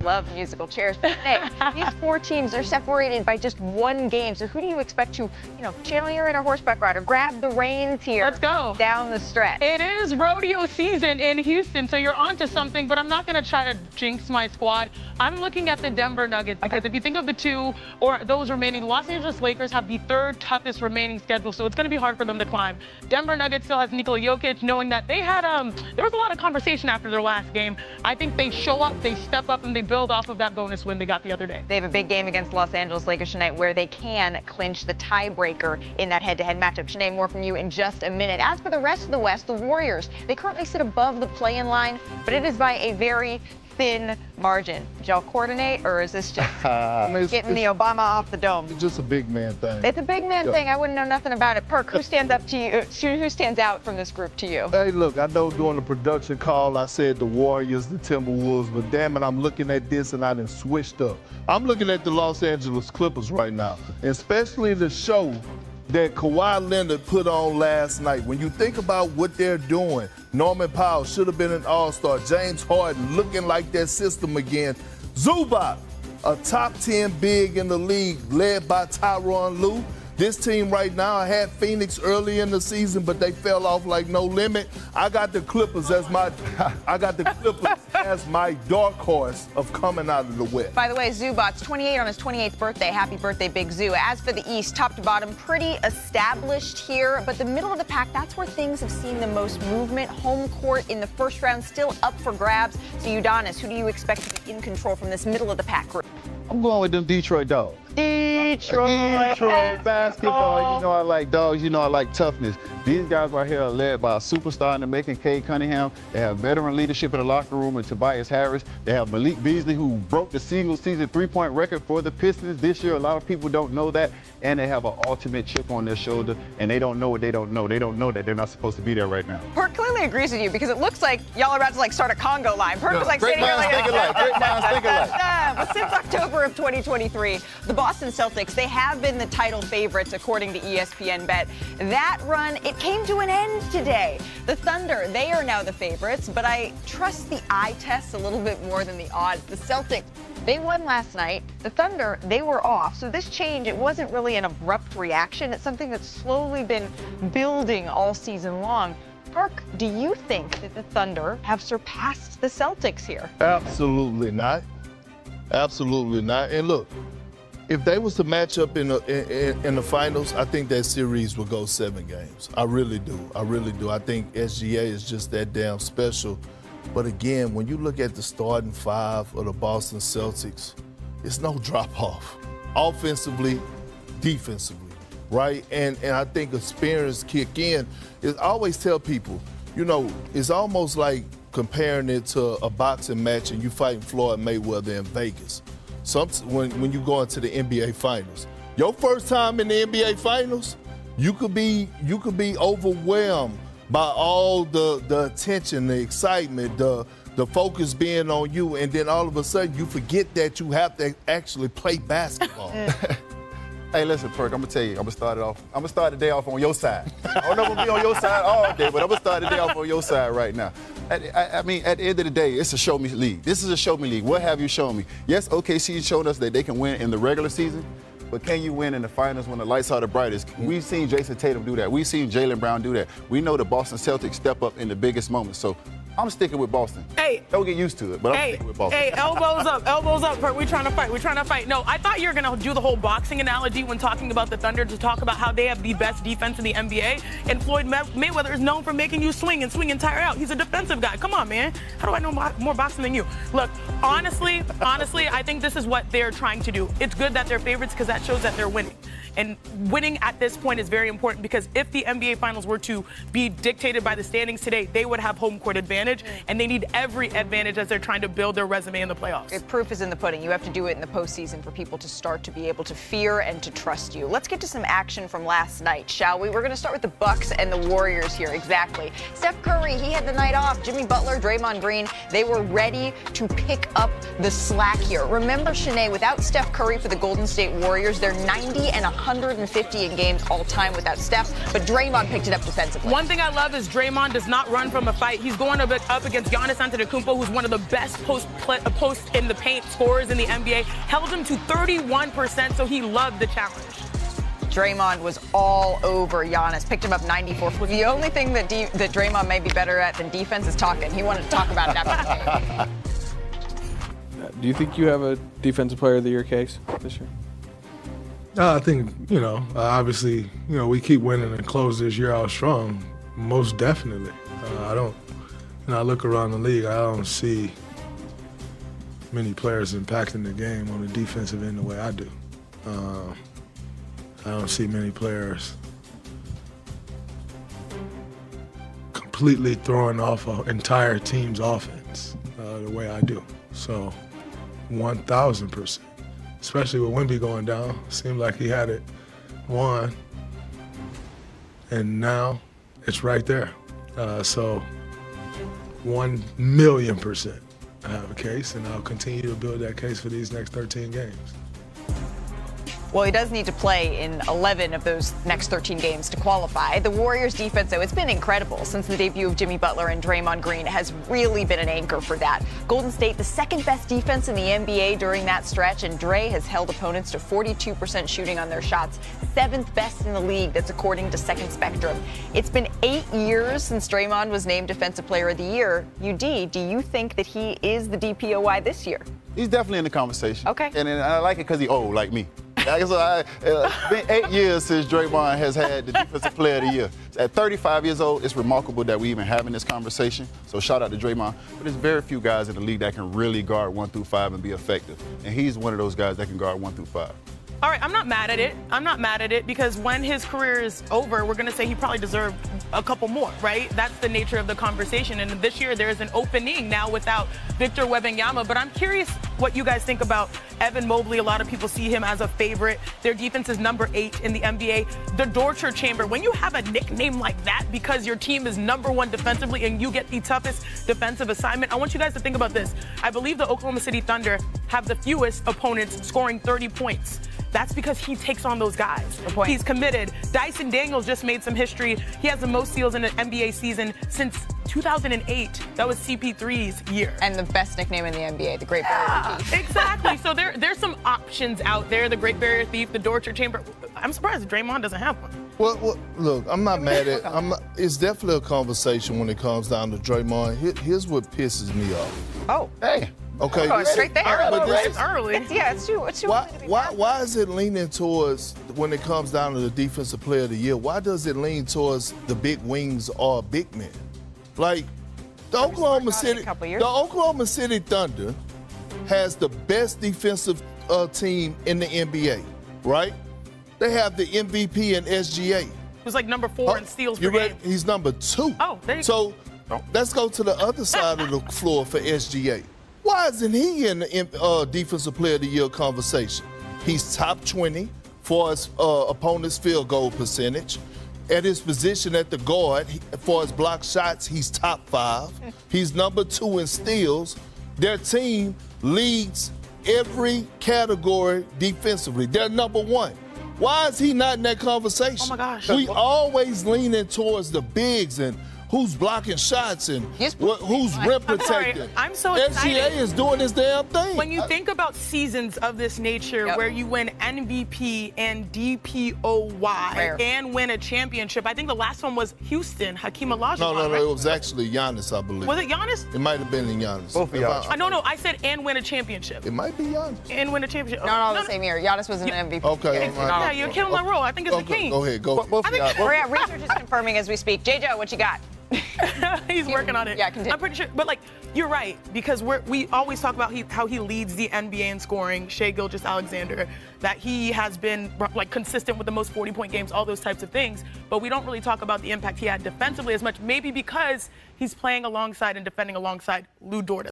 Love musical chairs. But hey, these 4 teams are separated by just 1 game. So who do you expect to, channel your inner horseback rider, grab the reins here? Let's go. Down the stretch. It is rodeo season in Houston, so you're onto something, but I'm not going to try to jinx my squad. I'm looking at the Denver Nuggets because if you think of the 2 or those remaining, Los Angeles Lakers have the 3rd toughest remaining schedule, so it's going to be hard for them to climb. Denver Nuggets still has Nikola Jokic, knowing that they had there was a lot of conversation after their last game. I think they show up, they step up, and they build off of that bonus win they got the other day. They have a big game against Los Angeles Lakers tonight where they can clinch the tiebreaker in that head-to-head matchup. Shanae, more from you in just a minute. As for the rest of the West, the Warriors, they currently sit above the play-in line, but it is by a very thin margin. Did y'all coordinate, or is this just getting the Obama off the dome? It's just a big man thing. It's a big man thing. I wouldn't know nothing about it. Perk, who stands up to you? Who stands out from this group to you? Hey, look, I know during the production call I said the Warriors, the Timberwolves, but damn it, I'm looking at this and I done switched up. I'm looking at the Los Angeles Clippers right now, especially the show that Kawhi Leonard put on last night. When you think about what they're doing, Norman Powell should have been an all-star. James Harden looking like that system again. Zubac, a top 10 big in the league, led by Tyronn Lue. This team right now had Phoenix early in the season, but they fell off like no limit. I got the Clippers as my dark horse of coming out of the West. By the way, Zubac's 28 on his 28th birthday. Happy birthday, Big Zoo. As for the East, top to bottom, pretty established here, but the middle of the pack, that's where things have seen the most movement. Home court in the first round still up for grabs. So Udonis, who do you expect to be in control from this middle of the pack group? I'm going with them Detroit Dogs. Detroit basketball. You know I like dogs. You know I like toughness. These guys right here are led by a superstar in the making, Cade Cunningham. They have veteran leadership in the locker room with Tobias Harris. They have Malik Beasley, who broke the single-season three-point record for the Pistons this year. A lot of people don't know that. And they have an ultimate chip on their shoulder, and they don't know what they don't know. They don't know that they're not supposed to be there right now. Perk clearly agrees with you because it looks like y'all are about to start a Congo line. Perk was great sitting here minds think alike. Great minds think alike. But since October of 2023, the Boston Celtics, they have been the title favorites according to ESPN Bet. That run, it came to an end today. The Thunder, they are now the favorites, but I trust the eye test a little bit more than the odds. The Celtics, they won last night. The Thunder, they were off. So this change, it wasn't really an abrupt reaction. It's something that's slowly been building all season long. Perk, do you think that the Thunder have surpassed the Celtics here? Absolutely not. Absolutely not. And look, if they was to match up in the finals, I think that series would go 7 games. I really do. I really do. I think SGA is just that damn special. But again, when you look at the starting 5 of the Boston Celtics, it's no drop-off. Offensively, defensively, right? And I think experience kick in. I always tell people, it's almost like comparing it to a boxing match and you fighting Floyd Mayweather in Vegas. When you go into the NBA Finals, your first time in the NBA Finals, you could be overwhelmed by all the attention, the excitement, the focus being on you, and then all of a sudden you forget that you have to actually play basketball. Hey, listen, Perk, I'm gonna tell you, I'm gonna start the day off on your side. I don't know if I'm gonna be on your side all day, but I'm gonna start the day off on your side right now. I mean, at the end of the day, it's a show me league. This is a show me league. What have you shown me? Yes, OKC has shown us that they can win in the regular season, but can you win in the finals when the lights are the brightest? We've seen Jason Tatum do that. We've seen Jaylen Brown do that. We know the Boston Celtics step up in the biggest moments. So I'm sticking with Boston. Hey. Don't get used to it, but I'm sticking with Boston. Hey, elbows up, Perk. We're trying to fight. No, I thought you were going to do the whole boxing analogy when talking about the Thunder to talk about how they have the best defense in the NBA. And Floyd Mayweather is known for making you swing and tire out. He's a defensive guy. Come on, man. How do I know more boxing than you? Look, honestly, I think this is what they're trying to do. It's good that they're favorites because that shows that they're winning. And winning at this point is very important because if the NBA Finals were to be dictated by the standings today, they would have home court advantage, and they need every advantage as they're trying to build their resume in the playoffs. The proof is in the pudding. You have to do it in the postseason for people to start to be able to fear and to trust you. Let's get to some action from last night, shall we? We're going to start with the Bucks and the Warriors here. Exactly. Steph Curry, he had the night off. Jimmy Butler, Draymond Green, they were ready to pick up the slack here. Remember, Shanae, without Steph Curry for the Golden State Warriors, they're 90 and 100 150 in games all time without Steph, but Draymond picked it up defensively. One thing I love is Draymond does not run from a fight. He's going up against Giannis Antetokounmpo, who's one of the best post in the paint scorers in the NBA. Held him to 31%, so he loved the challenge. Draymond was all over Giannis, picked him up 94. The only thing that Draymond may be better at than defense is talking. He wanted to talk about it after the game. Do you think you have a Defensive Player of the Year case this year? I think, obviously, we keep winning and close this year out strong, most definitely. I look around the league, I don't see many players impacting the game on the defensive end the way I do. I don't see many players completely throwing off an entire team's offense the way I do. So 1,000%, especially with Wemby going down. Seemed like he had it won, and now it's right there. So 1,000,000% I have a case, and I'll continue to build that case for these next 13 games. Well, he does need to play in 11 of those next 13 games to qualify. The Warriors' defense, though, it's been incredible since the debut of Jimmy Butler and Draymond Green has really been an anchor for that. Golden State, the second best defense in the NBA during that stretch, and Dre has held opponents to 42% shooting on their shots, 7th best in the league. That's according to Second Spectrum. It's been 8 years since Draymond was named Defensive Player of the Year. UD, do you think that he is the DPOY this year? He's definitely in the conversation. Okay. And I like it because he's old, like me. It's been 8 years since Draymond has had the Defensive Player of the Year. At 35 years old, it's remarkable that we even having this conversation. So shout out to Draymond. But there's very few guys in the league that can really guard 1 through 5 and be effective. And he's one of those guys that can guard 1 through 5. All right, I'm not mad at it. I'm not mad at it because when his career is over, we're going to say he probably deserved a couple more, right? That's the nature of the conversation. And this year, there's an opening now without Victor Wembanyama. But I'm curious what you guys think about Evan Mobley. A lot of people see him as a favorite. Their defense is number 8 in the NBA. The torture chamber, when you have a nickname like that because your team is number 1 defensively and you get the toughest defensive assignment, I want you guys to think about this. I believe the Oklahoma City Thunder have the fewest opponents scoring 30 points. That's because he takes on those guys. He's committed. Dyson Daniels just made some history. He has the most steals in an NBA season since 2008. That was CP3's year. And the best nickname in the NBA, the Great Barrier Thief. Exactly. So there's some options out there. The Great Barrier Thief, the torture chamber. I'm surprised Draymond doesn't have one. Well, look, I'm not mad at it. It's definitely a conversation when it comes down to Draymond. Here's what pisses me off. Oh. Hey. Okay. Oh, straight there. But this It's early. It's true. why is it leaning towards, when it comes down to the Defensive Player of the Year, why does it lean towards the big wings or big men? Like, the Oklahoma City Thunder has the best defensive team in the NBA, right? They have the MVP in SGA. Who's like number 4 in steals per ready? game. He's number 2. Oh, there you go. So let's go to the other side of the floor for SGA. Why isn't he in the Defensive Player of the Year conversation? He's top 20 for his opponent's field goal percentage. At his position at the guard, for his block shots, he's top 5. He's number 2 in steals. Their team leads every category defensively. They're number 1. Why is he not in that conversation? Oh, my gosh. We always leaning towards the bigs and who's blocking shots and who's rim protecting. I'm so excited. SGA is doing his damn thing. When you think about seasons of this nature where you win MVP and DPOY and win a championship, I think the last one was Houston, Hakeem Olajuwon. No, right? it was actually Giannis, I believe. Was it Giannis? It might have been in Giannis. Both of y'all. No, I said and win a championship. It might be Giannis. And win a championship. No, the same year. Giannis was an MVP. Okay. Yeah, you're killing my role. I think it's the King. Go ahead. Go. Both of y'all. Research is confirming as we speak. J-Jo, what you got? He's working on it. Yeah, continue. I'm pretty sure, but you're right, because we always talk about how he leads the NBA in scoring, Shai Gilgeous-Alexander, that he has been consistent with the most 40-point games, all those types of things, but we don't really talk about the impact he had defensively as much, maybe because he's playing alongside and defending alongside Lou Dort.